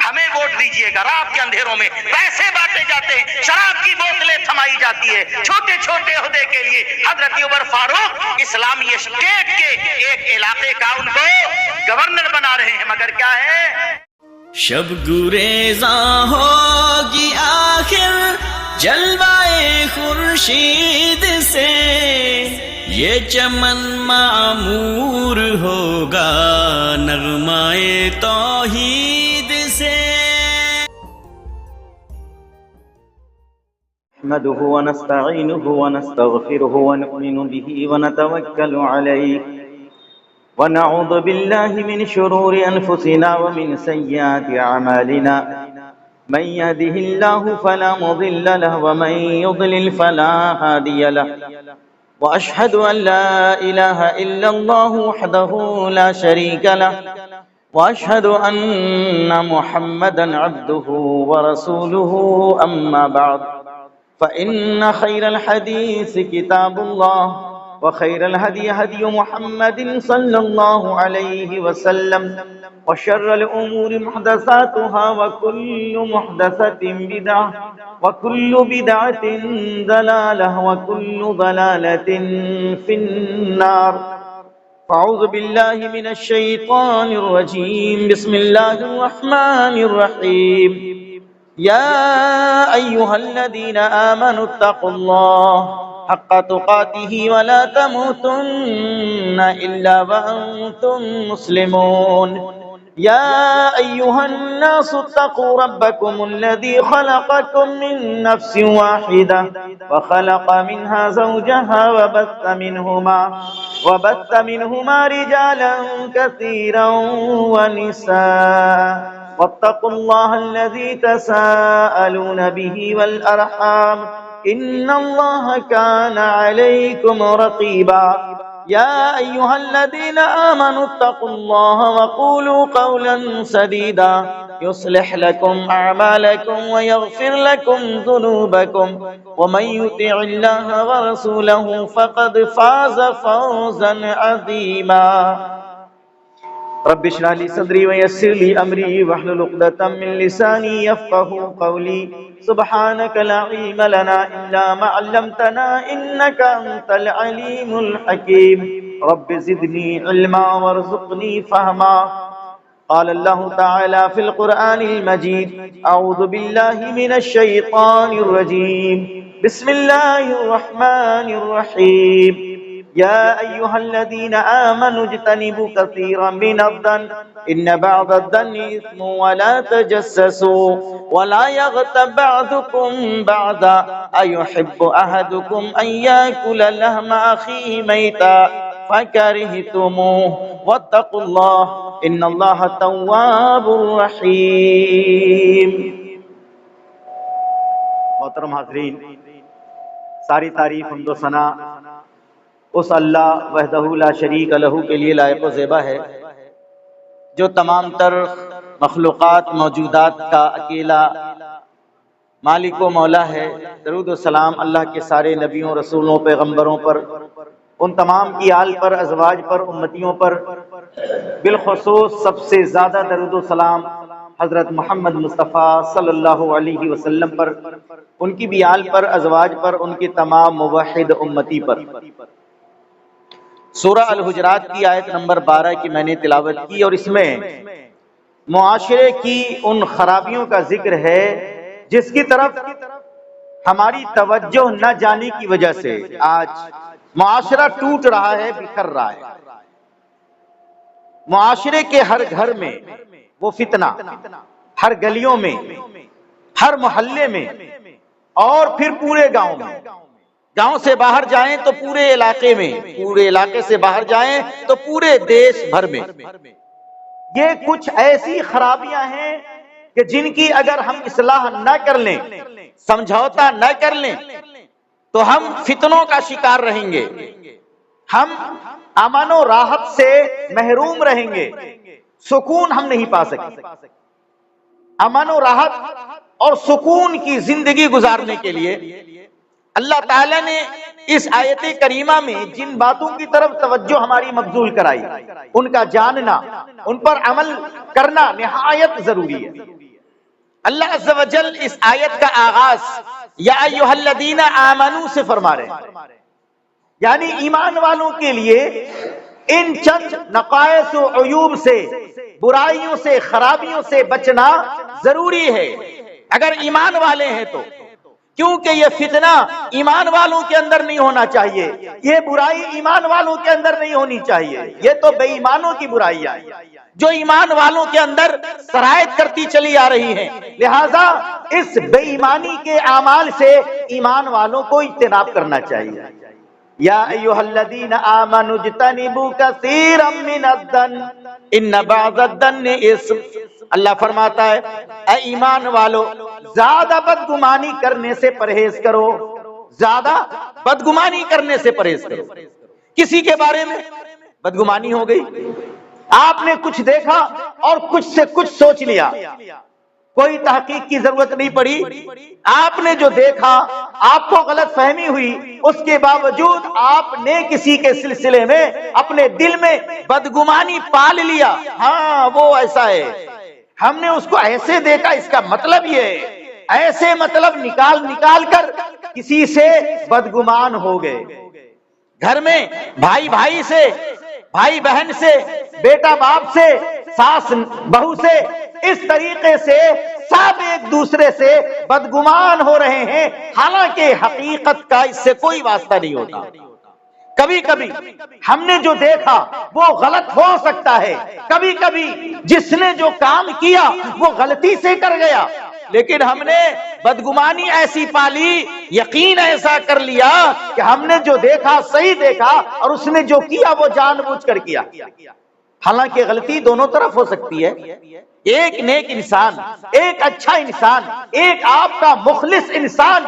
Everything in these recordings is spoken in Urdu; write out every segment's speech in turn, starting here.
ہمیں ووٹ دیجیے گا، رات کے اندھیروں میں پیسے بانٹے جاتے ہیں، شراب کی بوتلیں تھمائی جاتی ہے، چھوٹے چھوٹے عہدے کے لیے حضرت عمر فاروق اسلامی اسٹیٹ کے ایک علاقے کا ان کو گورنر بنا رہے ہیں، مگر کیا ہے؟ شب گریزاں ہوگی آخر جلوائے خورشید سے، یہ چمن معمور ہوگا نغمائے توحید سے۔ نحمده ونستعينه ونستغفره ونؤمن به ونتوكل عليه ونعوذ بالله من شرور أنفسنا ومن سيئات أعمالنا، من يهده الله فلا مضل له ومن يضلل فلا هادي له، وأشهد أن لا إله إلا الله وحده لا شريك له، وأشهد أن محمدا عبده ورسوله، أما بعد فإن خير الحديث كتاب الله، وخير الهدي هدي محمد صلى الله عليه وسلم، وشر الأمور محدثاتها وكل محدثة بدعة وكل بدعة ضلالة وكل ضلالة في النار۔ أعوذ بالله من الشيطان الرجيم، بسم الله الرحمن الرحيم۔ يا أيها الذين آمنوا اتقوا الله حق تقاته ولا تموتن إلا وأنتم مسلمون۔ يا أيها الناس اتقوا ربكم الذي خلقكم من نفس واحدة وخلق منها زوجها وبث منهما رجالا كثيرا ونساء، واتقوا الله الذي تساءلون به والأرحام إن الله كان عليكم رقيبا۔ يا أيها الذين آمنوا اتقوا الله وقولوا قولا سديدا يصلح لكم أعمالكم ويغفر لكم ذنوبكم، ومن يطع الله ورسوله فقد فاز فوزا عظيما۔ رب اشرح لي صدري ويسر لي امري واحلل عقدة من لساني يفقهوا قولي، سبحانك لا علم لنا الا ما علمتنا انك انت العليم الحكيم، رب زدني علما وارزقني فهما۔ قال الله تعالى في القرآن المجيد، اعوذ بالله من الشيطان الرجيم، بسم الله الرحمن الرحيم۔ يا أيها الذين آمنوا اجتنبوا كثيرا من الظن إن بعض الظن إثم ولا تجسسوا ولا يغتب بعضكم بعضا أيحب أحدكم أن يأكل لحم أخيه ميتا فكرهتموه واتقوا الله إن الله تواب رحيم۔ محترم حاضرین، ساری تعریف حمد و ثنا اس اللہ وحدہ لا شریک لہ کے لیے لائق و زیبا ہے جو تمام تر مخلوقات موجودات کا اکیلا مالک و مولا ہے۔ درود و سلام اللہ کے سارے نبیوں، رسولوں، پیغمبروں پر، ان تمام کی آل پر، ازواج پر، امتیوں پر، بالخصوص سب سے زیادہ درود و سلام حضرت محمد مصطفیٰ صلی اللہ علیہ وسلم پر، ان کی بھی آل پر، ازواج پر، ان کے تمام موحد امتی پر۔ سورہ الحجرات کی آیت نمبر 12 کی میں نے تلاوت کی، اور اس میں معاشرے کی ان خرابیوں کا ذکر ہے جس کی طرف ہماری توجہ نہ جانے کی وجہ سے آج معاشرہ ٹوٹ رہا ہے، بکھر رہا ہے۔ معاشرے کے ہر گھر میں وہ فتنہ، ہر گلیوں میں، ہر محلے میں، اور پھر پورے گاؤں میں۔ گاؤں سے باہر جائیں تو پورے علاقے میں، پورے علاقے سے باہر جائیں تو پورے دیش بھر میں۔ یہ کچھ ایسی خرابیاں ہیں کہ جن کی اگر ہم اصلاح نہ کر لیں، سمجھوتا نہ کر لیں، تو ہم فتنوں کا شکار رہیں گے، ہم امن و راحت سے محروم رہیں گے، سکون ہم نہیں پا سکیں۔ امن و راحت اور سکون کی زندگی گزارنے کے لیے اللہ تعالیٰ نے اس آیت کریمہ میں جن باتوں کی طرف توجہ ہماری مبذول کرائی، ان کا جاننا، ان پر عمل کرنا نہایت ضروری ہے۔ اللہ عز و جل اس آیت کا آغاز یا ایھا الذین آمنوا سے فرما رہے ہیں، یعنی ایمان والوں کے لیے ان چند نقائص و عیوب سے، برائیوں سے، خرابیوں سے بچنا ضروری ہے اگر ایمان والے ہیں تو، کیونکہ یہ فتنہ ایمان والوں کے اندر نہیں ہونا چاہیے، یہ برائی ایمان والوں کے اندر نہیں ہونی چاہیے، یہ تو بے ایمانوں کی برائیاں ہیں جو ایمان والوں کے اندر سرایت کرتی چلی آ رہی ہیں، لہذا اس بے ایمانی کے اعمال سے ایمان والوں کو اجتناب کرنا چاہیے۔ یا ایھا الذین آمنوا اجتنبوا کثیرا من الظن ان بعض الظن اثم، اللہ فرماتا ہے اے ایمان والو زیادہ بدگمانی کرنے سے پرہیز کرو، زیادہ بدگمانی کرنے سے پرہیز کرو۔ کسی کے بارے میں بدگمانی ہو گئی، آپ نے کچھ دیکھا اور کچھ سے کچھ سوچ لیا، کوئی تحقیق کی ضرورت نہیں پڑی، آپ نے جو دیکھا آپ کو غلط فہمی ہوئی، اس کے باوجود آپ نے کسی کے سلسلے میں اپنے دل میں بدگمانی پال لیا، ہاں وہ ایسا ہے، ہم نے اس کو ایسے دیکھا، اس کا مطلب یہ ہے، ایسے مطلب نکال کر کسی سے بدگمان ہو گئے۔ گھر میں بھائی بھائی سے، بھائی بہن سے، بیٹا باپ سے، ساس بہو سے، اس طریقے سے سب ایک دوسرے سے بدگمان ہو رہے ہیں، حالانکہ حقیقت کا اس سے کوئی واسطہ نہیں ہوتا۔ کبھی کبھی ہم نے جو دیکھا وہ غلط ہو سکتا ہے، کبھی کبھی جس نے جو کام کیا وہ غلطی سے کر گیا، لیکن ہم نے بدگمانی ایسی پالی، یقین ایسا کر لیا کہ ہم نے جو دیکھا صحیح دیکھا اور اس نے جو کیا وہ جان بوجھ کر کیا، حالانکہ غلطی دونوں طرف ہو سکتی ہے۔ ایک نیک انسان، ایک اچھا انسان، ایک آپ کا مخلص انسان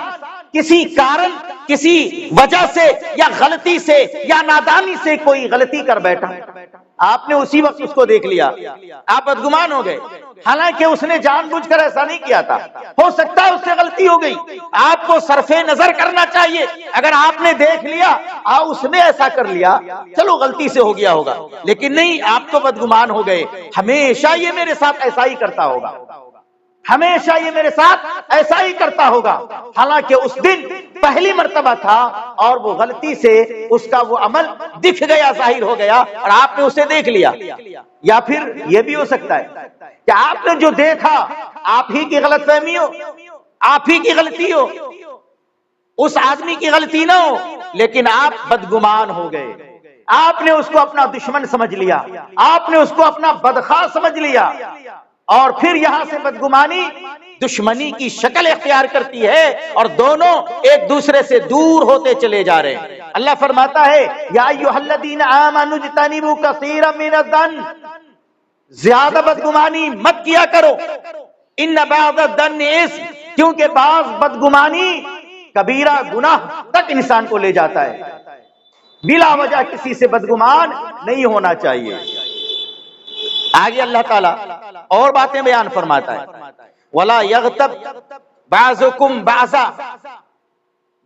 کسی کارن، کسی وجہ سے یا غلطی سے یا نادانی سے کوئی غلطی کر بیٹھا، آپ نے اسی وقت اس کو دیکھ لیا، آپ بدگمان ہو گئے، حالانکہ اس نے جان بوجھ کر ایسا نہیں کیا تھا، ہو سکتا ہے اس سے غلطی ہو گئی، آپ کو صرف نظر کرنا چاہیے، اگر آپ نے دیکھ لیا اس نے ایسا کر لیا چلو غلطی سے ہو گیا ہوگا، لیکن نہیں، آپ تو بدگمان ہو گئے، ہمیشہ یہ میرے ساتھ ایسا ہی کرتا ہوگا، ہمیشہ یہ میرے ساتھ ایسا ہی کرتا ہوگا، حالانکہ اس دن پہلی مرتبہ تھا اور وہ غلطی سے اس کا وہ عمل دکھ گیا، ظاہر ہو گیا اور آپ نے اسے دیکھ لیا۔ یا پھر یہ بھی ہو سکتا ہے کہ آپ نے جو دیکھا آپ ہی کی غلط فہمی ہو، آپ ہی کی غلطی ہو، اس آدمی کی غلطی نہ ہو، لیکن آپ بدگمان ہو گئے، آپ نے اس کو اپنا دشمن سمجھ لیا، آپ نے اس کو اپنا بدخواہ سمجھ لیا، اور پھر یہاں سے بدگمانی دشمنی کی شکل اختیار کرتی ہے اور دونوں ایک دوسرے سے دور ہوتے چلے جا رہے ہیں۔ اللہ فرماتا ہے یا ایھا الذین آمنوا اجتنبوا کثیرا من الظن، زیادہ بدگمانی مت کیا کرو، ان بعض الظن اثم، کیونکہ بعض بدگمانی کبیرہ گناہ تک انسان کو لے جاتا ہے، بلا وجہ کسی سے بدگمان نہیں ہونا چاہیے۔ آگے اللہ تعالیٰ اور باتیں بیان فرماتا ہے وَلَا يَغْتَبْ بَعْضُكُمْ بَعْضًا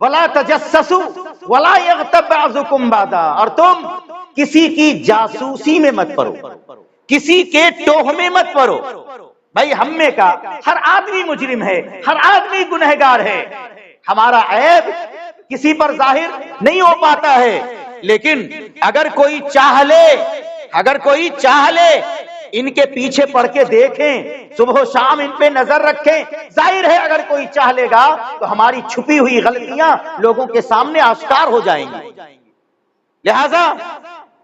وَلَا تَجَسَّسُوا وَلَا يَغْتَبْ بَعْضُكُمْ بَعْضًا، اور تم کسی کی جاسوسی میں مت پڑو، کسی کے ٹوہ میں مت پڑو۔ بھائی ہم میں کا ہر آدمی مجرم ہے، ہر آدمی گنہگار ہے، ہمارا عیب کسی پر ظاہر نہیں ہو پاتا ہے، لیکن اگر کوئی چاہ لے ان کے پیچھے پڑھ کے دیکھیں، صبح و شام ان پہ نظر رکھیں، ظاہر ہے اگر کوئی چاہ لے گا تو ہماری چھپی ہوئی غلطیاں لوگوں کے سامنے آشکار ہو جائیں گی۔ لہذا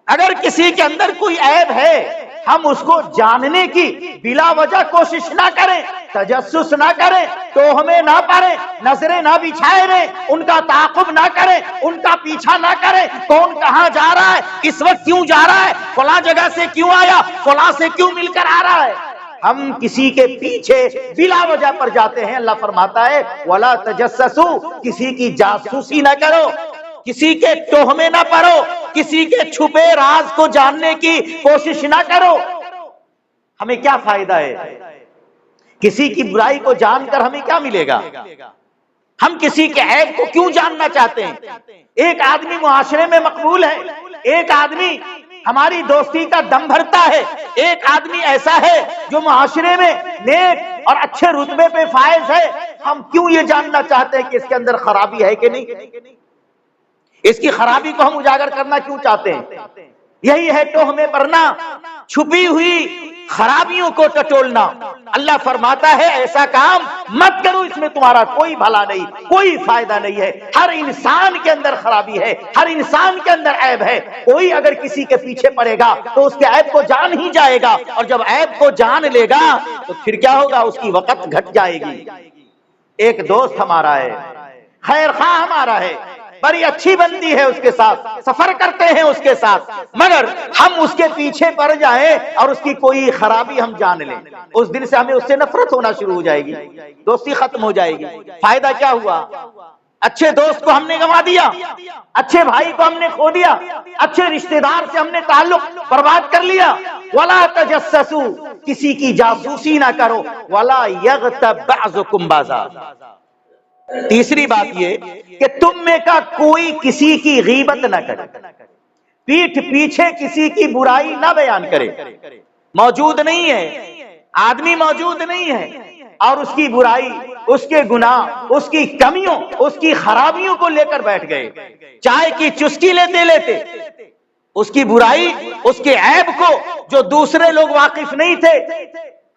اگر کسی کے اندر کوئی عیب ہے ہم اس کو جاننے کی بلا وجہ کوشش نہ کریں، تجسس نہ کریں، توہمیں نہ پڑیں، نظریں نہ بچھائے رہیں، ان کا تعاقب نہ کریں، ان کا پیچھا نہ کریں، کون کہاں جا رہا ہے، اس وقت کیوں جا رہا ہے، فلاں جگہ سے کیوں آیا، فلاں سے کیوں مل کر آ رہا ہے، ہم کسی کے پیچھے بلا وجہ پر جاتے ہیں۔ اللہ فرماتا ہے وَلَا تَجَسَّسُوا، کسی کی جاسوسی نہ کرو، کسی کے توہمے نہ پڑو، کسی کے چھپے راز کو جاننے کی کوشش نہ کرو۔ ہمیں کیا فائدہ ہے؟ کسی کی برائی کو جان کر ہمیں کیا ملے گا؟ ہم کسی کے عیب کو کیوں جاننا چاہتے ہیں؟ ایک آدمی معاشرے میں مقبول ہے، ایک آدمی ہماری دوستی کا دم بھرتا ہے۔ ایک آدمی ایسا ہے جو معاشرے میں نیک اور اچھے رتبے پہ فائز ہے، ہم کیوں یہ جاننا چاہتے ہیں کہ اس کے اندر خرابی ہے کہ نہیں؟ اس کی خرابی کو ہم اجاگر کرنا کیوں چاہتے ہیں؟ یہی ہے توہمے برنا، چھپی ہوئی خرابیوں کو ٹٹولنا۔ اللہ فرماتا ہے ایسا کام مت کرو، اس میں تمہارا کوئی بھلا نہیں، کوئی فائدہ نہیں ہے۔ ہر انسان کے اندر خرابی ہے، ہر انسان کے اندر عیب ہے۔ کوئی اگر کسی کے پیچھے پڑے گا تو اس کے عیب کو جان ہی جائے گا، اور جب عیب کو جان لے گا تو پھر کیا ہوگا؟ اس کی وقت گھٹ جائے گی۔ ایک دوست ہمارا ہے، خیر خواہ ہمارا ہے، بڑی اچھی بندی ہے، اس کے ساتھ سفر کرتے ہیں اس کے ساتھ، مگر ہم اس کے پیچھے پڑ جائیں اور اس کی کوئی خرابی ہم جان لیں، اس دن سے ہمیں اس سے نفرت ہونا شروع ہو جائے گی، دوستی ختم ہو جائے گی۔ فائدہ کیا ہوا؟ اچھے دوست کو ہم نے گنوا دیا، اچھے بھائی کو ہم نے کھو دیا، اچھے رشتہ دار سے ہم نے تعلق برباد کر لیا۔ وَلَا تَجَسَّسُوا، کسی کی جاسوسی نہ کرو، وَلَا يَغْتَبْ بَعْضُكُمْ بَعْضًا۔ تیسری بات یہ کہ تم میں کا کوئی کسی کی غیبت نہ کرے، پیٹھ پیچھے کسی کی برائی نہ بیان کرے۔ موجود نہیں ہے، آدمی موجود نہیں ہے اور اس کی برائی، اس کے گناہ، اس کی کمیوں، اس کی خرابیوں کو لے کر بیٹھ گئے۔ چائے کی چسکی لیتے لیتے اس کی برائی، اس کے عیب کو جو دوسرے لوگ واقف نہیں تھے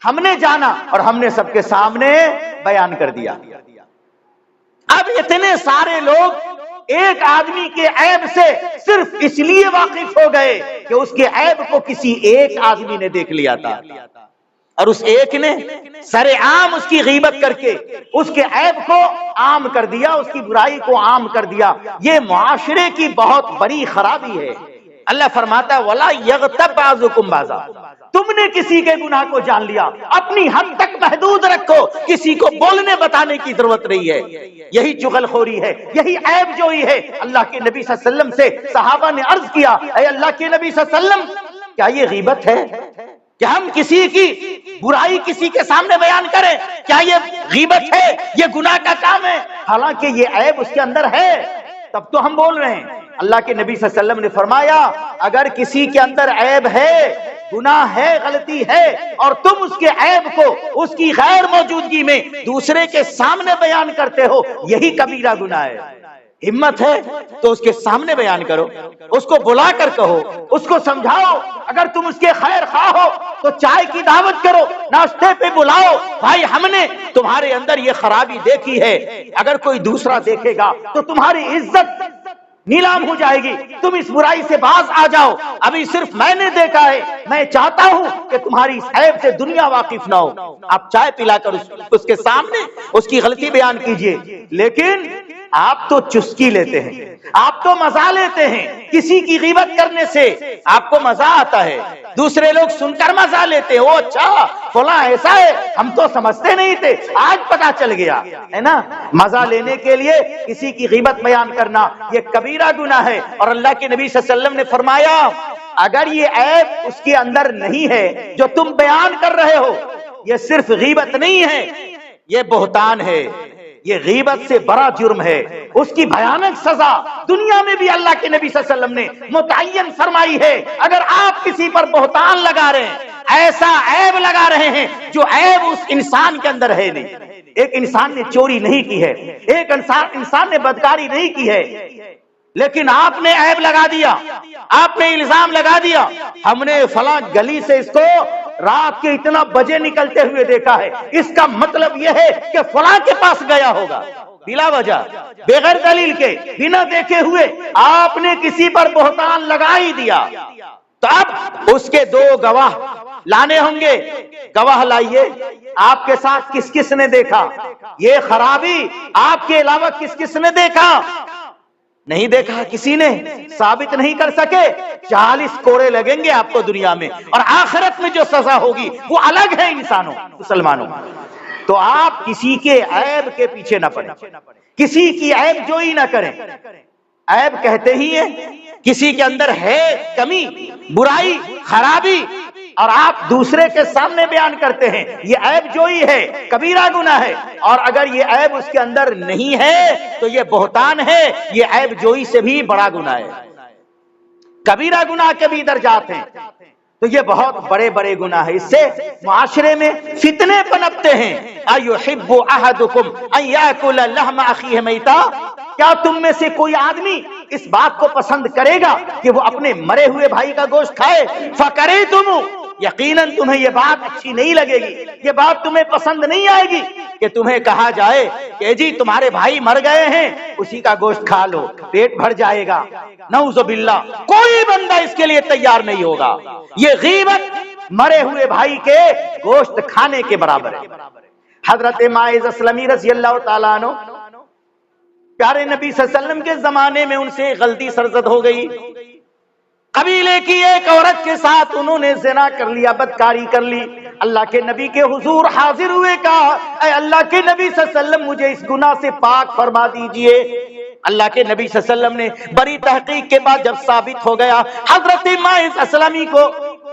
ہم نے جانا اور ہم نے سب کے سامنے بیان کر دیا۔ اب اتنے سارے لوگ ایک آدمی کے عیب سے صرف اس لیے واقف ہو گئے کہ اس کے عیب کو کسی ایک آدمی نے دیکھ لیا تھا، اور اس ایک نے سر عام اس کی غیبت کر کے اس کے عیب کو عام کر دیا، اس کی برائی کو عام کر دیا۔ یہ معاشرے کی بہت بڑی خرابی ہے۔ اللہ فرماتا ہے وَلَا يَغْتَبْ بَعْضُكُمْ بَعْضًا، تم نے کسی کے گناہ کو جان لیا، اپنی حد تک محدود رکھو، کسی کو بولنے بتانے کی ضرورت نہیں ہے۔ یہی چغل خوری ہے، یہی عیب جوئی ہے۔ اللہ کے نبی صلی اللہ علیہ وسلم سے صحابہ نے عرض کیا، اے اللہ کے نبی صلی اللہ علیہ وسلم، کیا یہ غیبت ہے کہ ہم کسی کی برائی کسی کے سامنے بیان کریں؟ کیا یہ غیبت ہے؟ یہ گناہ کا کام ہے؟ حالانکہ یہ عیب اس کے اندر ہے، تب تو ہم بول رہے ہیں۔ اللہ کے نبی صلی اللہ علیہ وسلم نے فرمایا اگر کسی کے اندر عیب ہے، گناہ ہے، غلطی ہے، اور تم اس کے عیب کو اس کی غیر موجودگی میں دوسرے کے سامنے بیان کرتے ہو، یہی کبیرہ گناہ ہے۔ ہمت ہے تو اس کے سامنے بیان کرو، اس کو بلا کر کہو، اس کو سمجھاؤ۔ اگر تم اس کے خیر خواہ ہو تو چائے کی دعوت کرو، ناشتے پہ بلاؤ، بھائی ہم نے تمہارے اندر یہ خرابی دیکھی ہے، اگر کوئی دوسرا دیکھے گا تو تمہاری عزت نیلام ہو جائے گی، تم اس برائی سے باز آ جاؤ۔ ابھی صرف میں نے دیکھا ہے، میں چاہتا ہوں کہ تمہاری اس عیب سے دنیا واقف نہ ہو۔ آپ چائے پلا کر اس کے سامنے اس کی غلطی بیان کیجئے، لیکن آپ تو چسکی لیتے ہیں، آپ تو مزہ لیتے ہیں، کسی کی غیبت کرنے سے آپ کو مزہ آتا ہے، دوسرے لوگ سن کر مزہ لیتے ہیں، او اچھا فلاں ایسا ہے، ہم تو سمجھتے نہیں تھے، آج پتا چل گیا، ہے نا؟ مزہ لینے کے لیے کسی کی غیبت بیان کرنا یہ کبیرہ گناہ ہے۔ اور اللہ کے نبی صلی اللہ علیہ وسلم نے فرمایا اگر یہ عیب اس کے اندر نہیں ہے جو تم بیان کر رہے ہو، یہ صرف غیبت نہیں ہے، یہ بہتان ہے، یہ غیبت سے بڑا جرم ہے، اس کی بھیانک سزا دنیا میں بھی اللہ کے نبی صلی اللہ علیہ وسلم نے متعین فرمائی ہے۔ اگر آپ کسی پر بہتان لگا رہے ہیں، ایسا عیب لگا رہے ہیں جو عیب اس انسان کے اندر ہے نہیں، ایک انسان نے چوری نہیں کی ہے، ایک انسان نے بدکاری نہیں کی ہے، لیکن آپ نے عیب لگا دیا، آپ نے الزام لگا دیا، ہم نے فلاں گلی سے اس کو رات کے اتنا بجے نکلتے ہوئے دیکھا ہے، اس کا مطلب یہ ہے کہ فلاں کے پاس گیا ہوگا، بلا وجہ، بغیر دلیل کے، بنا دیکھے ہوئے آپ نے کسی پر بہتان لگا ہی دیا، تو اب اس کے دو گواہ لانے ہوں گے، گواہ لائیے، آپ کے ساتھ کس کس نے دیکھا یہ خرابی، آپ کے علاوہ کس کس نے دیکھا؟ نہیں دیکھا کسی نے، ثابت نہیں کر سکے، 40 کوڑے لگیں گے آپ کو دنیا میں، اور آخرت میں جو سزا ہوگی وہ الگ ہے انسانوں مسلمانوں۔ تو آپ کسی کے عیب کے پیچھے نہ پڑیں، کسی کی عیب جوئی نہ کریں، عیب کہتے ہی ہیں کسی کے اندر ہے کمی، برائی، خرابی، اور آپ دوسرے کے سامنے بیان کرتے ہیں، یہ عیب جوئی ہے، کبیرہ گناہ ہے، اور اگر یہ عیب اس کے اندر نہیں ہے تو یہ بہتان ہے، یہ عیب جوئی سے بھی بڑا گناہ ہے۔ کبیرہ گناہ کے بھی درجات ہیں، تو یہ بہت بڑے بڑے گناہ ہیں، اس سے معاشرے میں فتنے پنپتے ہیں۔ ایحب احدکم ان یاکل لحم اخیہ میتا، کیا تم میں سے کوئی آدمی اس بات کو پسند کرے گا کہ وہ اپنے مرے ہوئے بھائی کا گوشت کھائے؟ فکریتم، یقیناً تمہیں یہ بات اچھی نہیں لگے گی، یہ بات تمہیں پسند نہیں آئے گی کہ تمہیں کہا جائے کہ جی تمہارے بھائی مر گئے ہیں، اسی کا گوشت کھا لو، پیٹ بھر جائے گا۔ نعوذ باللہ، کوئی بندہ اس کے لیے تیار نہیں ہوگا۔ یہ غیبت مرے ہوئے بھائی کے گوشت کھانے کے برابر ہے۔ حضرت ماعز اسلمی رضی اللہ تعالیٰ عنہ، پیارے نبی صلی اللہ علیہ وسلم کے زمانے میں ان سے غلطی سرزد ہو گئی، قبیلے کی ایک عورت کے ساتھ انہوں نے زنا کر لیا، بدکاری کر لی۔ اللہ کے نبی کے حضور حاضر ہوئے، کہا اے اللہ کے نبی صلی اللہ علیہ وسلم مجھے اس گناہ سے پاک فرما دیجئے۔ اللہ کے نبی صلی اللہ علیہ وسلم نے بڑی تحقیق کے بعد جب ثابت ہو گیا، حضرت ماعز اسلمی کو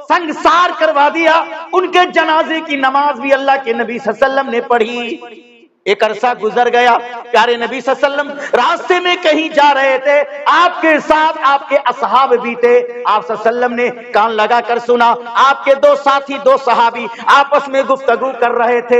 سنگسار کروا دیا۔ ان کے جنازے کی نماز بھی اللہ کے نبی صلی اللہ علیہ وسلم نے پڑھی۔ ایک عرصہ گزر گیا، پیارے نبی صلی اللہ علیہ وسلم راستے میں کہیں جا رہے تھے، آپ کے ساتھ آپ کے اصحاب بھی تھے۔ آپ صلی اللہ علیہ وسلم نے کان لگا کر سنا، آپ کے دو ساتھی، دو صحابی آپس میں گفتگو کر رہے تھے۔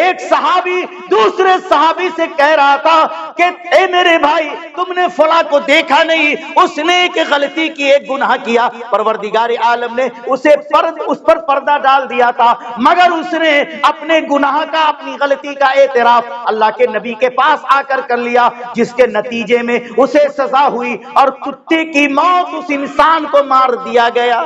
ایک صحابی دوسرے صحابی سے کہہ رہا تھا کہ اے میرے بھائی، تم نے فلاں کو دیکھا نہیں، اس نے ایک غلطی کی، ایک گناہ کیا، پروردگار عالم نے اس پر پردہ ڈال دیا تھا، مگر اس نے اپنے گناہ کا، اپنی غلطی کا اعتراف اللہ کے نبی کے پاس آ کر لیا، جس کے نتیجے میں اسے سزا ہوئی اور کتے کی موت اس انسان کو مار دیا گیا۔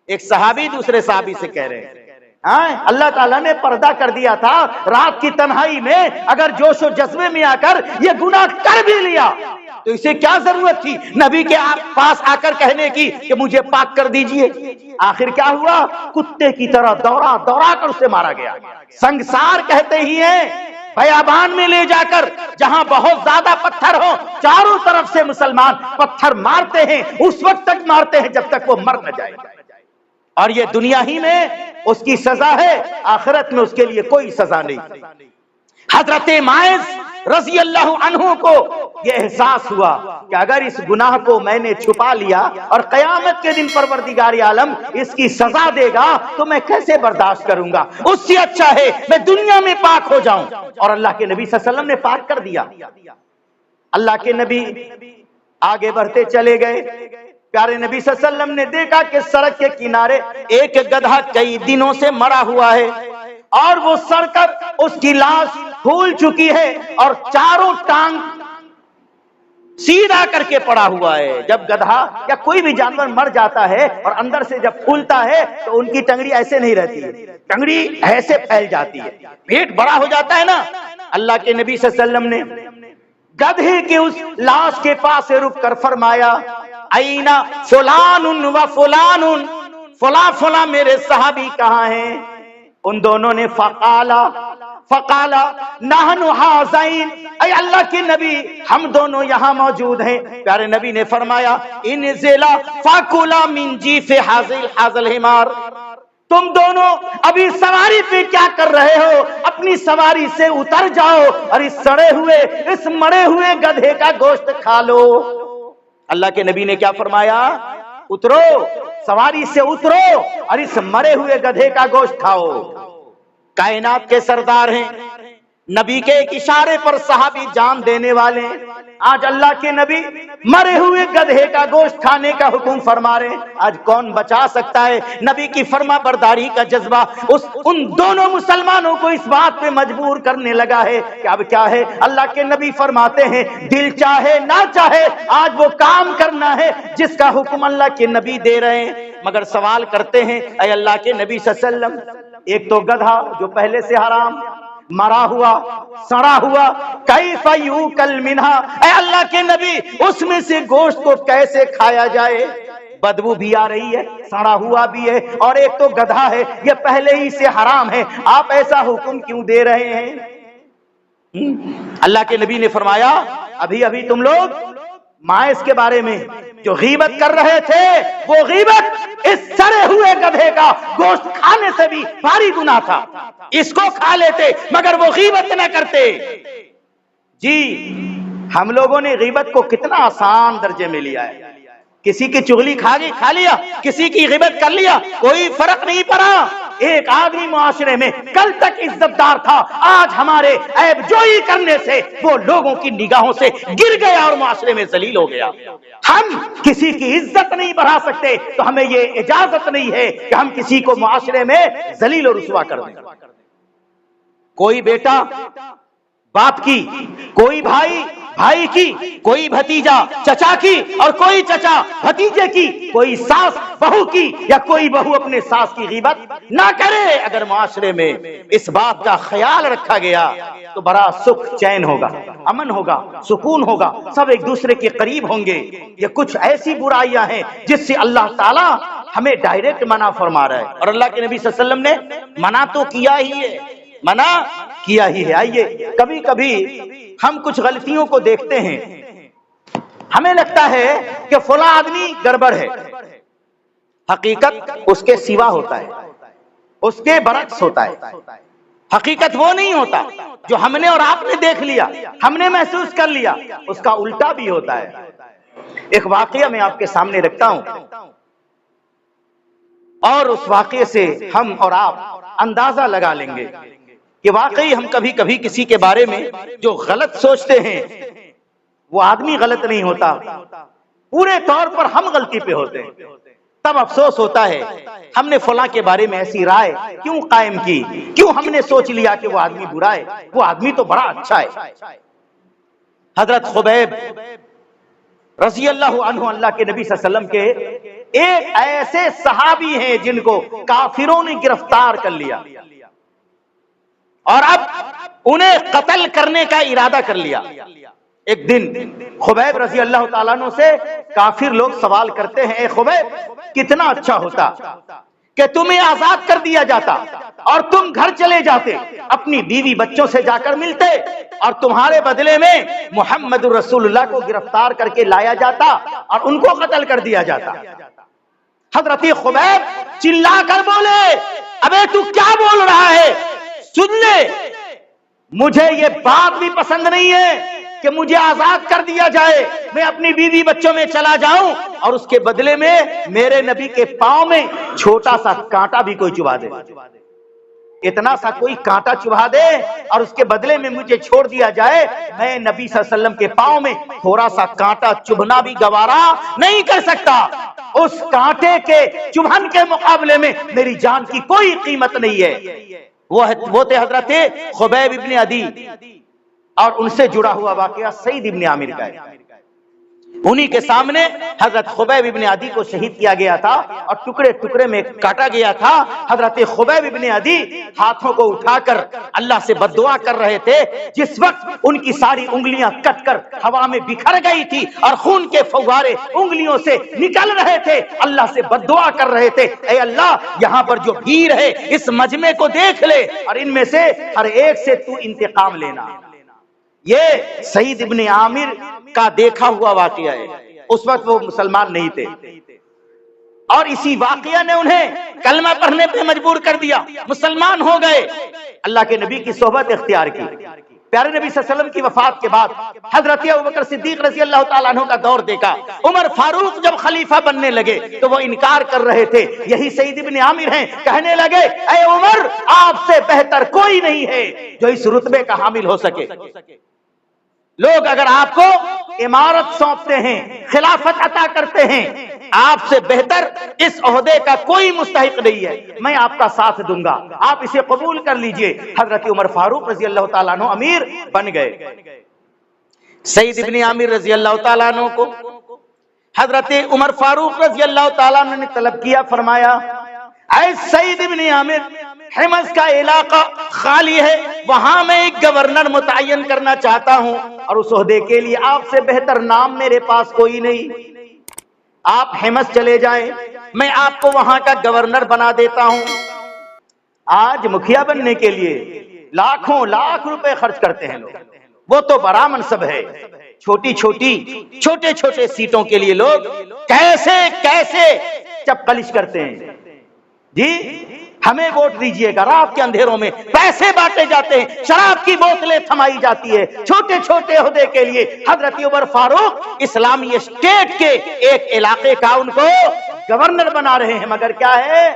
ایک صحابی دوسرے صحابی سے کہہ رہے ہیں، اللہ تعالیٰ نے پردہ کر دیا تھا، رات کی تنہائی میں اگر جوش و جذبے میں آ کر یہ گناہ کر بھی لیا تو اسے کیا ضرورت تھی نبی کے پاس آ کر کہنے کی کہ مجھے پاک کر دیجئے؟ آخر کیا ہوا؟ کتے کی طرح دوڑا دوڑا کر اسے مارا گیا۔ سنگسار کہتے ہی ہیں بیابان میں لے جا کر جہاں بہت زیادہ پتھر ہو، چاروں طرف سے مسلمان پتھر مارتے ہیں، اس وقت تک مارتے ہیں جب تک وہ مر نہ جائے، اور یہ دنیا ہی میں اس کی سزا ہے، آخرت میں اس کے لیے کوئی سزا نہیں۔ حضرت ماعز رضی اللہ عنہ کو یہ احساس ہوا کہ اگر اس گناہ کو میں نے چھپا لیا اور قیامت کے دن پروردگار عالم اس کی سزا دے گا تو میں کیسے برداشت کروں گا؟ اس سے اچھا ہے میں دنیا میں پاک ہو جاؤں، اور اللہ کے نبی صلی اللہ علیہ وسلم نے پاک کر دیا۔ اللہ کے نبی آگے بڑھتے چلے گئے، پیارے نبی صلی اللہ علیہ وسلم نے دیکھا کہ سڑک کے کنارے ایک گدھا کئی دنوں سے مرا ہوا ہے، اور وہ سڑ کر اس کی لاش پھول چکی ہے اور چاروں ٹانگ سیدھا کر کے پڑا ہوا ہے۔ جب گدھا یا کوئی بھی جانور مر جاتا ہے اور اندر سے جب پھولتا ہے تو ان کی ٹنگڑی ایسے نہیں رہتی ہے، ٹنگڑی ایسے پھیل جاتی ہے، پیٹ بڑا ہو جاتا ہے نا۔ اللہ کے نبی صلی اللہ علیہ وسلم نے گدھے کے اس لاش کے پاس رک کر فرمایا، اینا فلان و فلان، فلاں فلاں میرے صحابی کہاں ہیں؟ ان دونوں نے فقالا نحن حاضین، اے اللہ کے نبی ہم دونوں یہاں موجود ہیں۔ پیارے نبی نے فرمایا، انزلا فاکلا من جیف حاضل الحمار، تم دونوں ابھی سواری پہ کیا کر رہے ہو؟ اپنی سواری سے اتر جاؤ اور اس سڑے ہوئے، اس مرے ہوئے گدھے کا گوشت کھا لو۔ اللہ کے نبی نے کیا فرمایا؟ اترو، سواری سے اترو اور اس مرے ہوئے گدھے کا گوشت کھاؤ۔ کائنات کے سردار ہیں، نبی کے ایک اشارے پر صحابی جان دینے والے ہیں۔ آج اللہ کے نبی مرے ہوئے گدھے کا گوشت کھانے کا حکم فرما رہے ہیں۔ آج کون بچا سکتا ہے؟ نبی کی فرما برداری کا جذبہ ان دونوں مسلمانوں کو اس بات پہ مجبور کرنے لگا ہے کہ اب کیا ہے؟ اللہ کے نبی فرماتے ہیں دل چاہے نہ چاہے آج وہ کام کرنا ہے جس کا حکم اللہ کے نبی دے رہے ہیں۔ مگر سوال کرتے ہیں اے اللہ کے نبی صلی اللہ علیہ وسلم، ایک تو گدھا جو پہلے سے حرام، مرا ہوا، سڑا ہوا، کیف یوکل منہا، اے اللہ کے نبی اس میں سے گوشت کو کیسے کھایا جائے؟ بدبو بھی آ رہی ہے، سڑا ہوا بھی ہے، اور ایک تو گدھا ہے، یہ پہلے ہی سے حرام ہے، آپ ایسا حکم کیوں دے رہے ہیں؟ اللہ کے نبی نے فرمایا ابھی تم لوگ ماعز کے بارے میں جو غیبت کر رہے تھے، وہ غیبت اس سڑے ہوئے گدھے کا گوشت کھانے سے بھی بھاری گناہ تھا۔ اس کو کھا لیتے مگر وہ غیبت نہ کرتے۔ جی ہم لوگوں نے غیبت کو کتنا آسان درجے میں لیا ہے، کسی کی چغلی کھا لیا, کسی کی غیبت کر لیا, کوئی فرق نہیں پڑا. ایک آدمی معاشرے میں کل تک عزت دار تھا, آج ہمارے عیب جوئی کرنے سے وہ لوگوں کی نگاہوں سے گر گیا اور معاشرے میں ذلیل ہو گیا. ہم کسی کی عزت نہیں بڑھا سکتے تو ہمیں یہ اجازت نہیں ہے کہ ہم کسی کو معاشرے میں ذلیل و رسوا کر دیں. کوئی بیٹا باپ کی, کوئی بھائی کی, کوئی بھتیجا چچا کی, اور کوئی چچا بھتیجے کی, کوئی ساس بہو کی, یا کوئی بہو اپنے ساس کی غیبت نہ کرے. اگر معاشرے میں اس بات کا خیال رکھا گیا تو بڑا سکھ چین ہوگا, امن ہوگا, سکون ہوگا, سب ایک دوسرے کے قریب ہوں گے. یہ کچھ ایسی برائیاں ہیں جس سے اللہ تعالی ہمیں ڈائریکٹ منع فرما رہا ہے, اور اللہ کے نبی صلی اللہ علیہ وسلم نے منع تو کیا ہی ہے, منع کیا ہی ہے. آئیے, کبھی کبھی ہم کچھ غلطیوں کو دیکھتے ہیں, ہمیں لگتا ہے کہ فلاں آدمی گڑبڑ ہے, حقیقت اس کے سوا ہوتا ہے, اس کے برعکس ہوتا ہے. حقیقت وہ نہیں ہوتا جو ہم نے اور آپ نے دیکھ لیا, ہم نے محسوس کر لیا, اس کا الٹا بھی ہوتا ہے. ایک واقعہ میں آپ کے سامنے رکھتا ہوں, اور اس واقعے سے ہم اور آپ اندازہ لگا لیں گے کہ واقعی ہم کبھی کبھی کسی کے بارے میں جو غلط سوچتے ہیں وہ آدمی غلط نہیں ہوتا, پورے طور پر ہم غلطی پہ ہوتے ہیں. تب افسوس ہوتا ہے ہم نے فلاں کے بارے میں ایسی رائے کیوں قائم کی, کیوں ہم نے سوچ لیا کہ وہ آدمی برا ہے, وہ آدمی تو بڑا اچھا ہے. حضرت خبیب رضی اللہ عنہ اللہ کے نبی صلی اللہ علیہ وسلم کے ایک ایسے صحابی ہیں جن کو کافروں نے گرفتار کر لیا اور اب انہیں قتل کرنے کا ارادہ کر لیا. ایک دن خبیب رضی اللہ تعالیٰ عنہ سے کافر لوگ سوال کرتے ہیں, اے خبیب کتنا اچھا ہوتا کہ تمہیں آزاد کر دیا جاتا اور تم گھر چلے جاتے, اپنی بیوی بچوں سے جا کر ملتے, اور تمہارے بدلے میں محمد رسول اللہ کو گرفتار کر کے لایا جاتا اور ان کو قتل کر دیا جاتا. حضرت خبیب چلا کر بولے, ابے تو کیا بول رہا ہے, سن لے, مجھے یہ بات بھی پسند نہیں ہے کہ مجھے آزاد کر دیا جائے, میں اپنی بیوی بچوں میں چلا جاؤں اور اس کے بدلے میں میرے نبی کے پاؤں میں چھوٹا سا کانٹا بھی کوئی چبھا دے, اتنا سا کوئی کانٹا چبھا دے اور اس کے بدلے میں مجھے چھوڑ دیا جائے, میں نبی صلی اللہ علیہ وسلم کے پاؤں میں تھوڑا سا کانٹا چبھنا بھی گوارا نہیں کر سکتا. اس کانٹے کے چبھن کے مقابلے میں میری جان کی کوئی قیمت نہیں ہے. وہ تھے حضرت خبیب ابن عدی, اور ان سے جڑا ہوا واقعہ سعید ابن عامر کا ہے. انہی کے سامنے حضرت خبیب ابن عدی کو شہید کیا گیا تھا اور ٹکڑے ٹکڑے میں کاٹا گیا تھا. حضرت خبیب ابن عدی ہاتھوں کو اٹھا کر اللہ سے بد دعا کر رہے تھے. جس وقت ان کی ساری انگلیاں کٹ کر ہوا میں بکھر گئی تھی اور خون کے فوارے انگلیوں سے نکل رہے تھے, اللہ سے بد دعا کر رہے تھے, اے اللہ یہاں پر جو بھیڑ ہے اس مجمع کو دیکھ لے اور ان میں سے ہر ایک سے تو انتقام لینا. یہ سعید ابن عامر کا دیکھا ہوا واقعہ ہے. اس وقت وہ مسلمان نہیں تھے اور اسی واقعہ نے انہیں کلمہ پڑھنے پہ مجبور کر دیا, مسلمان ہو گئے, اللہ کے نبی کی صحبت اختیار کی. پیارے نبی صلی اللہ علیہ وسلم کی وفات کے بعد حضرت ابوبکر صدیق رضی اللہ تعالیٰ عنہ کا دور دیکھا. عمر فاروق جب خلیفہ بننے لگے تو وہ انکار کر رہے تھے. یہی سعید ابن عامر ہیں, کہنے لگے اے عمر آپ سے بہتر کوئی نہیں ہے جو اس رتبے کا حامل ہو سکے. لوگ اگر آپ کو امارت سونپتے ہیں, خلافت عطا کرتے ہیں, آپ سے بہتر اس عہدے کا کوئی مستحق نہیں ہے, میں آپ کا ساتھ دوں گا, آپ اسے قبول کر لیجئے. حضرت عمر فاروق رضی اللہ تعالیٰ عنہ امیر بن گئے. سعید ابن عامر رضی اللہ تعالیٰ عنہ کو حضرت عمر فاروق رضی اللہ تعالیٰ عنہ نے طلب کیا, فرمایا اے سعید ابن عامر, حمص کا علاقہ خالی ہے, وہاں میں ایک گورنر متعین کرنا چاہتا ہوں اور اس عہدے کے لیے آپ سے بہتر نام میرے پاس کوئی نہیں. آپ حمص چلے جائیں, میں آپ کو وہاں کا گورنر بنا دیتا ہوں. آج مکھیا بننے کے لیے لاکھوں لاکھ روپے خرچ کرتے ہیں لوگ, وہ تو بڑا منصب ہے. چھوٹے چھوٹے سیٹوں کے لیے لوگ کیسے کیسے چپقلش کرتے ہیں. جی ہمیں ووٹ دیجئے گا، رات کے اندھیروں میں پیسے بانٹے جاتے ہیں، شراب کی بوتلیں تھمائی جاتی ہے چھوٹے چھوٹے عہدے کے لیے۔ حضرت عمر فاروق اسلامی اسٹیٹ کے ایک علاقے کا ان کو گورنر بنا رہے ہیں، مگر کیا ہے،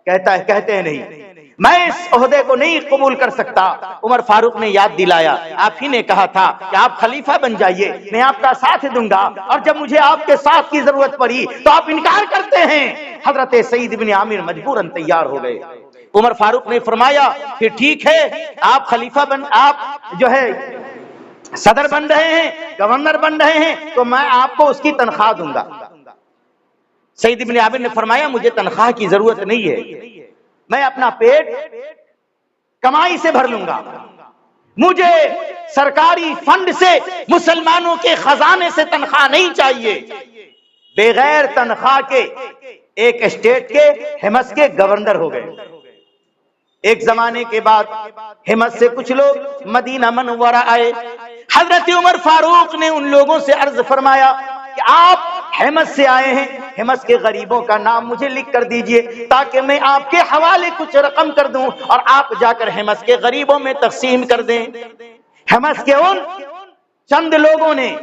کہتے ہیں نہیں میں اس عہدے کو نہیں قبول کر سکتا۔ عمر فاروق نے یاد دلایا، آپ ہی نے کہا تھا کہ آپ خلیفہ بن جائیے، میں آپ کا ساتھ دوں گا، اور جب مجھے آپ کے ساتھ کی ضرورت پڑی تو آپ انکار کرتے ہیں۔ حضرت سعید بن عامر مجبوراً تیار ہو گئے۔ عمر فاروق نے فرمایا کہ ٹھیک ہے، آپ خلیفہ آپ جو ہے صدر بن رہے ہیں، گورنر بن رہے ہیں، تو میں آپ کو اس کی تنخواہ دوں گا۔ سعید بن عامر نے فرمایا مجھے تنخواہ کی ضرورت نہیں ہے، میں اپنا پیٹ کمائی سے بھر لوں گا، مجھے سرکاری فنڈ سے مسلمانوں کے خزانے سے تنخواہ نہیں چاہیے۔ بغیر تنخواہ کے ایک اسٹیٹ کے حمص کے گورنر ہو گئے۔ ایک زمانے کے بعد حمص سے کچھ لوگ مدینہ منورہ آئے۔ حضرت عمر فاروق نے ان لوگوں سے عرض فرمایا کہ آپ حمص سے آئے ہیں، حمص کے غریبوں کا نام مجھے لکھ کر دیجئے تاکہ میں آپ کے حوالے کچھ رقم کر دوں اور آپ جا کر حمص کے غریبوں میں تقسیم کر دیں۔ حمص کے ان چند لوگوں نے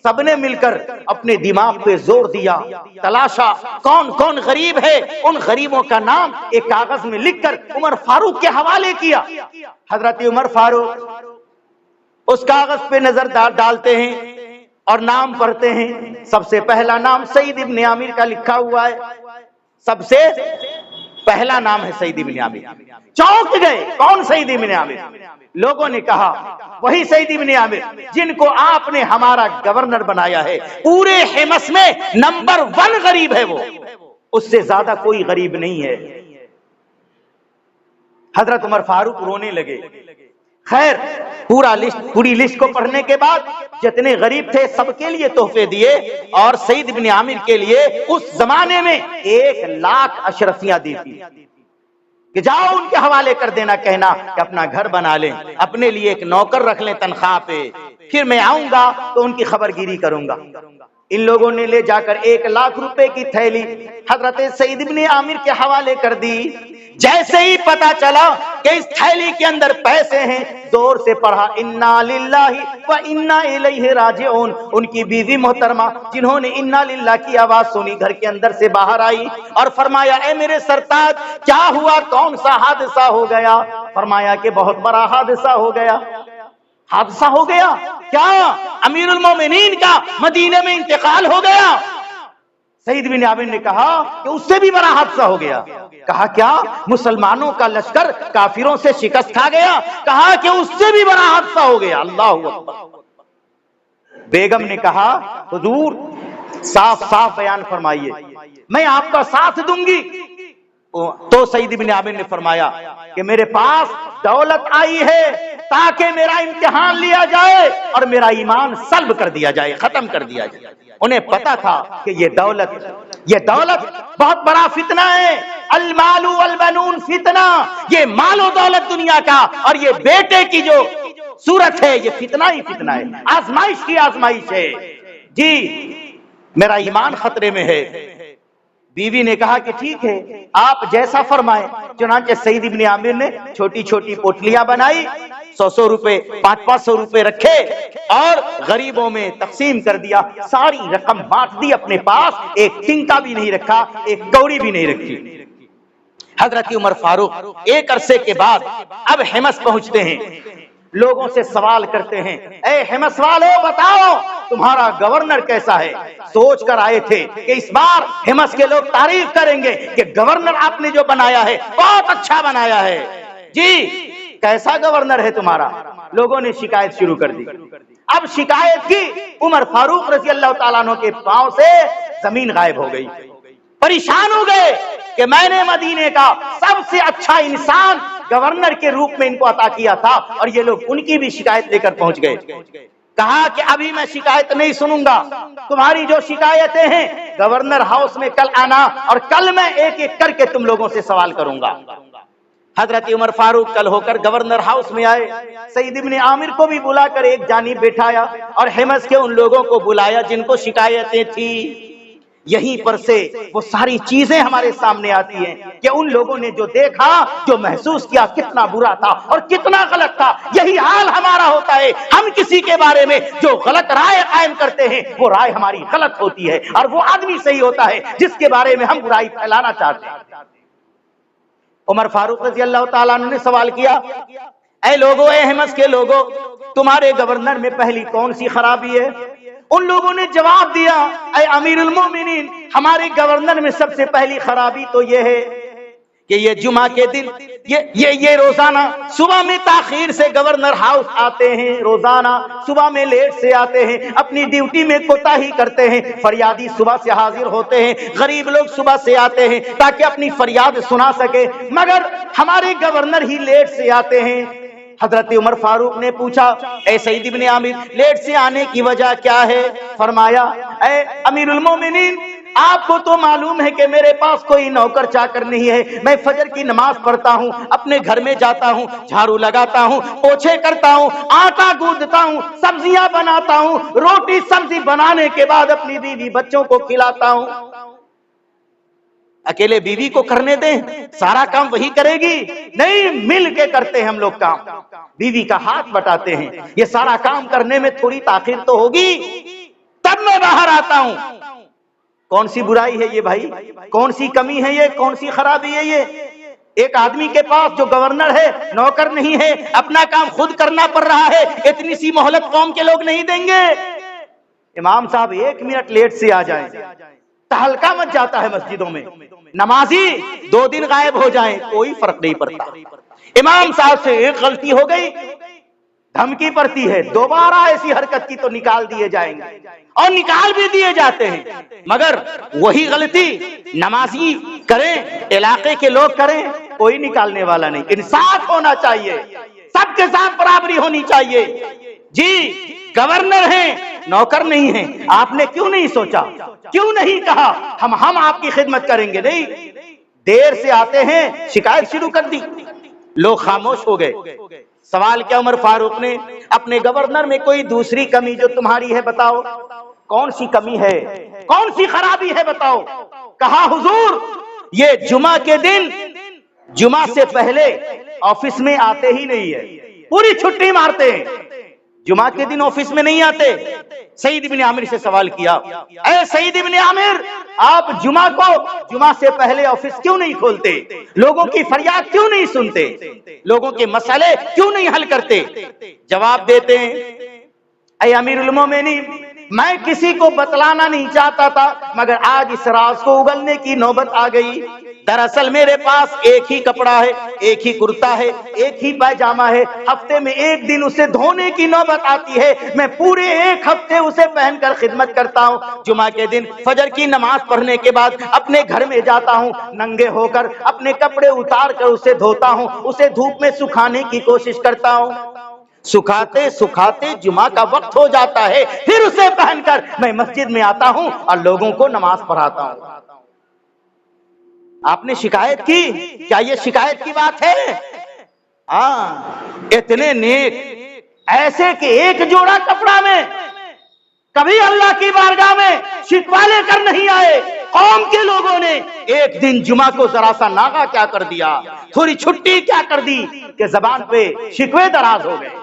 سب نے مل کر اپنے دماغ پہ زور دیا، تلاشا کون کون غریب ہے، ان غریبوں کا نام ایک کاغذ میں لکھ کر عمر فاروق کے حوالے کیا۔ حضرت عمر فاروق اس کاغذ پہ نظر ڈالتے ہیں اور نام پڑھتے ہیں۔ سب سے پہلا نام سعید ابن عامر کا لکھا ہوا ہے، سب سے پہلا نام ہے سعید ابن عامر۔ چونک گئے، کون سعید ابن عامر؟ لوگوں نے کہا وہی سعید ابن عامر جن کو آپ نے ہمارا گورنر بنایا ہے، پورے حمص میں نمبر 1 غریب ہے وہ، اس سے زیادہ کوئی غریب نہیں ہے۔ حضرت عمر فاروق رونے لگے۔ خیر پوری لسٹ کو پڑھنے کے بعد جتنے غریب تھے سب کے لیے تحفے دیے، اور سعید بن عامر کے لیے اس زمانے میں 1,00,000 اشرفیاں دی تھی کہ جاؤ ان کے حوالے کر دینا، کہنا کہ اپنا گھر بنا لیں، اپنے لیے ایک نوکر رکھ لیں تنخواہ پہ، پھر میں آؤں گا تو ان کی خبر گیری کروں گا۔ ان لوگوں نے لے جا کر 1,00,000 روپے کی تھیلی حضرت سعید بن عامر کے حوالے کر دی۔ جیسے ہی پتا چلا کہ اس تھیلی کے اندر پیسے ہیں، زور سے پڑھا انا للہ و انا الیہ راجعون۔ ان کی بیوی محترمہ جنہوں نے انا للہ کی آواز سنی گھر کے اندر سے باہر آئی اور فرمایا اے میرے سرتاج کیا ہوا، کون سا حادثہ ہو گیا؟ فرمایا کہ بہت بڑا حادثہ ہو گیا۔ حادثہ ہو گیا کیا؟ امیر المومنین کا مدینے میں انتقال ہو گیا۔ سعید بن عامر نے کہا کہ اس سے بھی بڑا حادثہ ہو گیا۔ کہا کیا؟ مسلمانوں کا لشکر کافروں سے شکست کھا گیا۔ کہا کہ اس سے بھی بڑا حادثہ ہو گیا۔ اللہ اکبر۔ بیگم نے کہا حضور صاف صاف بیان فرمائیے، میں آپ کا ساتھ دوں گی۔ تو سعید بن عامر نے فرمایا کہ میرے پاس دولت آئی ہے تاکہ میرا امتحان لیا جائے اور میرا ایمان سلب کر دیا جائے، ختم کر دیا جائے۔ انہیں پتا تھا کہ یہ دولت بہت بڑا فتنہ ہے۔ المال والبنون فتنہ، یہ مال و دولت دنیا کا اور یہ بیٹے کی جو صورت ہے یہ فتنہ ہی فتنہ ہے، آزمائش کی آزمائش ہے۔ جی میرا ایمان خطرے میں ہے۔ بیوی نے کہا کہ ٹھیک ہے آپ جیسا فرمائیں۔ چنانچہ سعید بن عامر نے چھوٹی چھوٹی پوٹلیاں بنائی، 100 روپے 500 روپے رکھے اور غریبوں میں تقسیم کر دیا۔ ساری رقم بانٹ دی، اپنے پاس ایک ٹنکا بھی نہیں رکھا، ایک کوڑی بھی نہیں رکھی۔ حضرت عمر فاروق ایک عرصے کے بعد اب حمص پہنچتے ہیں، لوگوں سے سوال کرتے ہیں اے حمص والو بتاؤ تمہارا گورنر کیسا ہے؟ سوچ کر آئے تھے کہ اس بار حمص کے لوگ تعریف کریں گے کہ گورنر آپ نے جو بنایا ہے بہت اچھا بنایا ہے۔ جی کیسا گورنر ہے تمہارا؟ لوگوں نے شکایت شروع کر دی۔ اب شکایت کی، عمر فاروق رضی اللہ تعالیٰ عنہ کے پاؤں سے زمین غائب ہو گئی۔ پریشان ہو گئے کہ میں نے مدینے کا سب سے اچھا انسان گورنر کے روپ میں ان کو عطا کیا تھا اور یہ لوگ ان کی بھی شکایت لے کر پہنچ گئے۔ کہا کہ ابھی میں شکایت نہیں سنوں گا، تمہاری جو شکایتیں ہیں گورنر ہاؤس میں کل آنا اور کل میں ایک ایک کر کے تم لوگوں سے سوال کروں گا۔ حضرت عمر فاروق کل ہو کر گورنر ہاؤس میں آئے، سعید بن عامر کو بھی بلا کر ایک جانب بٹھایا اور حمص کے ان لوگوں کو بلایا جن کو شکایتیں تھی۔ یہیں پر سے وہ ساری چیزیں ہمارے سامنے آتی ہیں کہ ان لوگوں نے جو دیکھا، جو محسوس کیا، کتنا برا تھا اور کتنا غلط تھا۔ یہی حال ہمارا ہوتا ہے، ہم کسی کے بارے میں جو غلط رائے قائم کرتے ہیں وہ رائے ہماری غلط ہوتی ہے، اور وہ آدمی صحیح ہوتا ہے جس کے بارے میں ہم برائی پھیلانا چاہتے ہیں۔ عمر فاروق رضی اللہ تعالیٰ عنہ نے سوال کیا، اے لوگو، اے حمص کے لوگو، تمہارے گورنر میں پہلی کون سی خرابی ہے؟ ان لوگوں نے جواب دیا، اے امیر المومنین، ہمارے گورنر میں سب سے پہلی خرابی تو یہ ہے کہ یہ جمعہ کے دن یہ روزانہ صبح میں تاخیر سے گورنر ہاؤس آتے ہیں، روزانہ صبح میں لیٹ سے آتے ہیں، اپنی ڈیوٹی میں کوتاہی کرتے ہیں، فریادی صبح سے حاضر ہوتے ہیں، غریب لوگ صبح سے آتے ہیں تاکہ اپنی فریاد سنا سکے، مگر ہمارے گورنر ہی لیٹ سے آتے ہیں۔ حضرت عمر فاروق نے پوچھا، اے سعید بن عامر، لیٹ سے آنے کی وجہ کیا ہے؟ فرمایا، اے امیر المومنین، آپ کو تو معلوم ہے کہ میرے پاس کوئی نوکر چاکر نہیں ہے، میں فجر کی نماز پڑھتا ہوں، اپنے گھر میں جاتا ہوں، جھاڑو لگاتا ہوں، پوچھے کرتا ہوں، آٹا گوندتا ہوں، سبزیاں بناتا ہوں، روٹی سبزی بنانے کے بعد اپنی بیوی بچوں کو کھلاتا ہوں۔ اکیلے بیوی کو کرنے دیں، سارا کام وہی کرے گی؟ نہیں، مل کے کرتے ہیں ہم لوگ کام، بیوی کا ہاتھ بٹاتے ہیں، یہ سارا کام کرنے میں تھوڑی تاخیر تو ہوگی، تب میں باہر آتا ہوں۔ کون سی برائی ہے یہ بھائی؟ کون سی کمی ہے یہ؟ کون سی خرابی ہے یہ؟ ایک آدمی کے پاس جو گورنر ہے، نوکر نہیں ہے، اپنا کام خود کرنا پڑ رہا ہے، اتنی سی مہلت قوم کے لوگ نہیں دیں گے؟ امام صاحب 1 منٹ لیٹ سے آ جائیں، تہلکہ مچ جاتا ہے مسجدوں میں، نمازی 2 دن غائب ہو جائیں، کوئی فرق نہیں پڑتا۔ امام صاحب سے ایک غلطی ہو گئی، دھمکی پڑتی ہے، دوبارہ ایسی حرکت کی تو نکال دیے جائیں گے، اور نکال بھی دیے جاتے ہیں، مگر وہی غلطی نمازی کریں، علاقے کے لوگ کریں، کوئی نکالنے والا نہیں۔ انصاف ہونا چاہیے، سب کے ساتھ برابری ہونی چاہیے۔ جی گورنر ہیں، نوکر نہیں ہیں، آپ نے کیوں نہیں سوچا، کیوں نہیں کہا ہم آپ کی خدمت کریں گے؟ نہیں، دیر سے آتے ہیں، شکایت شروع کر دی، لوگ خاموش ہو گئے۔ سوال کیا عمر فاروق نے، اپنے گورنر میں کوئی دوسری کمی جو تمہاری ہے بتاؤ، کون سی کمی ہے، کون سی خرابی ہے بتاؤ؟ کہا، حضور، یہ جمعہ کے دن جمعہ سے پہلے آفس میں آتے ہی نہیں ہے، پوری چھٹی مارتے ہیں، جمعہ کے دن آفس میں نہیں آتے۔ سعید بن عامر سے سوال کیا، اے سعید بن عامر، آپ جمعہ سے پہلے آفس کیوں نہیں کھولتے؟ لوگوں کی فریاد کیوں نہیں سنتے؟ لوگوں کے مسئلے کیوں نہیں حل کرتے؟ جواب دیتے ہیں، اے امیر المومنین، میں کسی کو بتلانا نہیں چاہتا تھا، مگر آج اس راز کو اگلنے کی نوبت آ گئی۔ دراصل میرے پاس ایک ہی کپڑا ہے، ایک ہی کرتا ہے، ایک ہی پائجامہ ہے، ہفتے میں ایک دن اسے دھونے کی نوبت آتی ہے، میں پورے 1 ہفتے اسے پہن کر خدمت کرتا ہوں، جمعہ کے دن فجر کی نماز پڑھنے کے بعد اپنے گھر میں جاتا ہوں، ننگے ہو کر اپنے کپڑے اتار کر اسے دھوتا ہوں، اسے دھوپ میں سکھانے کی کوشش کرتا ہوں، سکھاتے سکھاتے جمعہ کا وقت ہو جاتا ہے، پھر اسے پہن کر میں مسجد میں آتا ہوں اور لوگوں کو نماز پڑھاتا ہوں۔ آپ نے شکایت کی، کیا یہ شکایت کی بات ہے؟ ہاں، اتنے نیک، ایسے کہ ایک جوڑا کپڑا میں کبھی اللہ کی بارگاہ میں شکوہ لے کر نہیں آئے۔ قوم کے لوگوں نے ایک دن جمعہ کو ذرا سا ناغہ کیا کر دیا، تھوڑی چھٹی کیا کر دی کہ زبان پہ شکوے دراز ہو گئے۔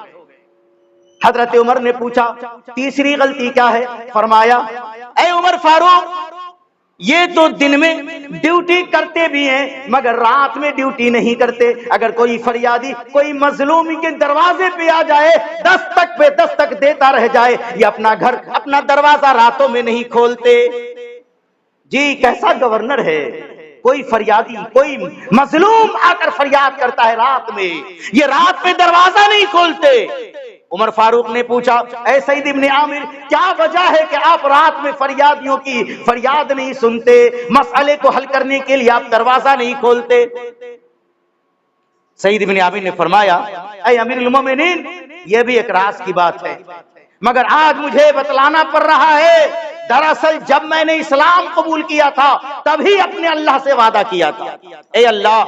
حضرت عمر نے پوچھا، تیسری غلطی کیا ہے؟ فرمایا، اے عمر فاروق، یہ تو دن میں ڈیوٹی کرتے بھی ہیں مگر رات میں ڈیوٹی نہیں کرتے۔ اگر کوئی فریادی کوئی مظلوم کے دروازے پہ آ جائے، دستک پہ دستک دیتا رہ جائے، یہ اپنا گھر اپنا دروازہ راتوں میں نہیں کھولتے۔ جی کیسا گورنر ہے، کوئی فریادی کوئی مظلوم آ کر فریاد کرتا ہے رات میں، یہ رات میں دروازہ نہیں کھولتے۔ عمر فاروق نے پوچھا، اے سعید بن عامر، کیا وجہ ہے کہ آپ رات میں فریادیوں کی فریاد نہیں سنتے، مسئلے کو حل کرنے کے لیے آپ دروازہ نہیں کھولتے؟ سعید بن عامر نے فرمایا، اے امیر المومنین، یہ بھی ایک راز کی بات ہے، مگر آج مجھے بتلانا پڑ رہا ہے۔ دراصل جب میں نے اسلام قبول کیا تھا تبھی اپنے اللہ سے وعدہ کیا تھا، اے اللہ،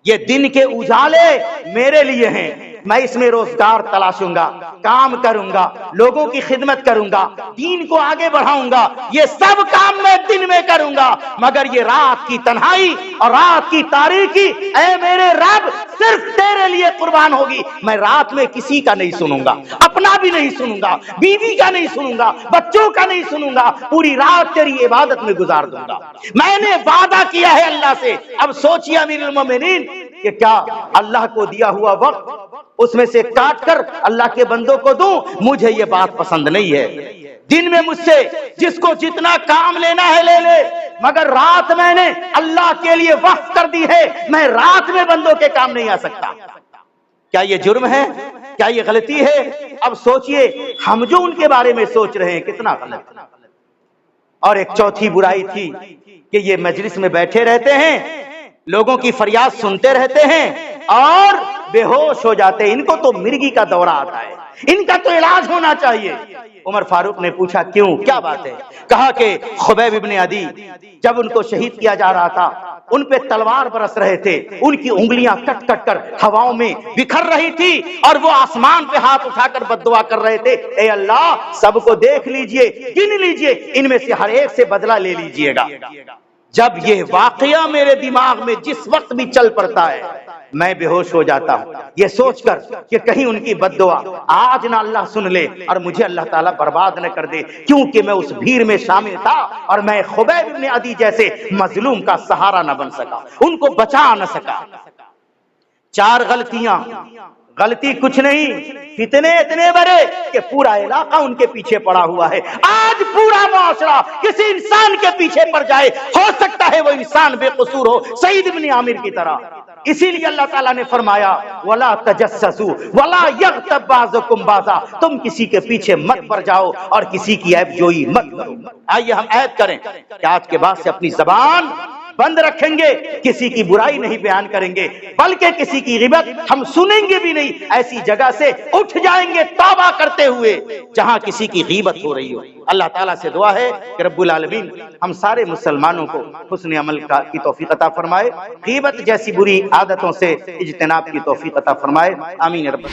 یہ دن کے اجالے میرے لیے ہیں، میں اس میں روزگار تلاشوں گا، کام کروں گا، لوگوں کی خدمت کروں گا، دین کو آگے بڑھاؤں گا، یہ سب کام میں دن میں کروں گا، مگر یہ رات کی تنہائی اور رات کی تاریکی اے میرے رب صرف تیرے لیے قربان ہوگی۔ میں رات میں کسی کا نہیں سنوں گا، اپنا بھی نہیں سنوں گا، بیوی کا نہیں سنوں گا، بچوں کا نہیں سنوں گا، پوری رات تیری عبادت میں گزار دوں گا۔ میں نے وعدہ کیا ہے اللہ سے۔ اب سوچئے امیر المومنین کہ کیا اللہ کو دیا ہوا وقت اس میں سے کاٹ کر اللہ کے بندوں کو دوں؟ مجھے یہ بات پسند نہیں ہے۔ دن میں مجھ سے جس کو جتنا کام لینا ہے لے لے، مگر رات میں نے اللہ کے لیے وقف کر دی ہے، میں رات میں بندوں کے کام نہیں آ سکتا۔ کیا یہ جرم ہے؟ کیا یہ غلطی ہے؟ اب سوچئے ہم جو ان کے بارے میں سوچ رہے ہیں کتنا غلط۔ اور ایک چوتھی برائی تھی کہ یہ مجلس میں بیٹھے رہتے ہیں، لوگوں کی فریاد سنتے رہتے ہیں اور بے ہوش ہو جاتے ہیں۔ ان کو تو مرگی کا دورہ آتا ہے، ان کا تو علاج ہونا چاہیے۔ عمر فاروق نے پوچھا کیوں، کیا بات ہے؟ کہا کہ خبیب ابن عدی جب ان کو شہید کیا جا رہا تھا، ان پہ تلوار برس رہے تھے، ان کی انگلیاں کٹ کٹ کر ہواؤں میں بکھر رہی تھی اور وہ آسمان پہ ہاتھ اٹھا کر بد دعا کر رہے تھے، اے اللہ سب کو دیکھ لیجئے، گن لیجئے، ان میں سے ہر ایک سے بدلہ لے لیجئے گا۔ جب یہ واقعہ میرے دماغ میں جس وقت بھی چل پڑتا ہے میں بے ہوش ہو جاتا ہوں، یہ سوچ کر کہ کہیں ان کی بد دعا آج نہ اللہ سن لے اور مجھے اللہ تعالیٰ برباد نہ کر دے، کیونکہ میں اس بھیڑ میں شامل تھا اور میں خبیب بن عدی جیسے مظلوم کا سہارا نہ بن سکا، ان کو بچا نہ سکا۔ 4 غلطیاں، غلطی کچھ نہیں، فتنے اتنے بڑے کہ پورا علاقہ ان کے پیچھے پڑا ہوا ہے۔ آج پورا معاشرہ کسی انسان کے پیچھے پڑ جائے، ہو سکتا ہے وہ انسان بے قصور ہو، سعید بن عامر کی طرح۔ اسی لیے اللہ تعالیٰ نے فرمایا وَلَا تَجَسَّسُوا وَلَا يَغْتَبْ بَعْضُكُمْ بَعْضًا، تم کسی کے پیچھے مت پڑ جاؤ اور کسی کی عیب جوئی مت کرو۔ آئیے ہم عہد کریں کہ آج کے بعد سے اپنی زبان بند رکھیں گے، کسی کی برائی نہیں بیان کریں گے، بلکہ کسی کی غیبت ہم سنیں گے بھی نہیں، ایسی جگہ سے اٹھ جائیں گے توبہ کرتے ہوئے جہاں کسی کی غیبت ہو رہی ہو۔ اللہ تعالیٰ سے دعا ہے کہ رب العالمین ہم سارے مسلمانوں کو حسن عمل کی توفیق عطا فرمائے، غیبت جیسی بری عادتوں سے اجتناب کی توفیق عطا فرمائے، آمین رب۔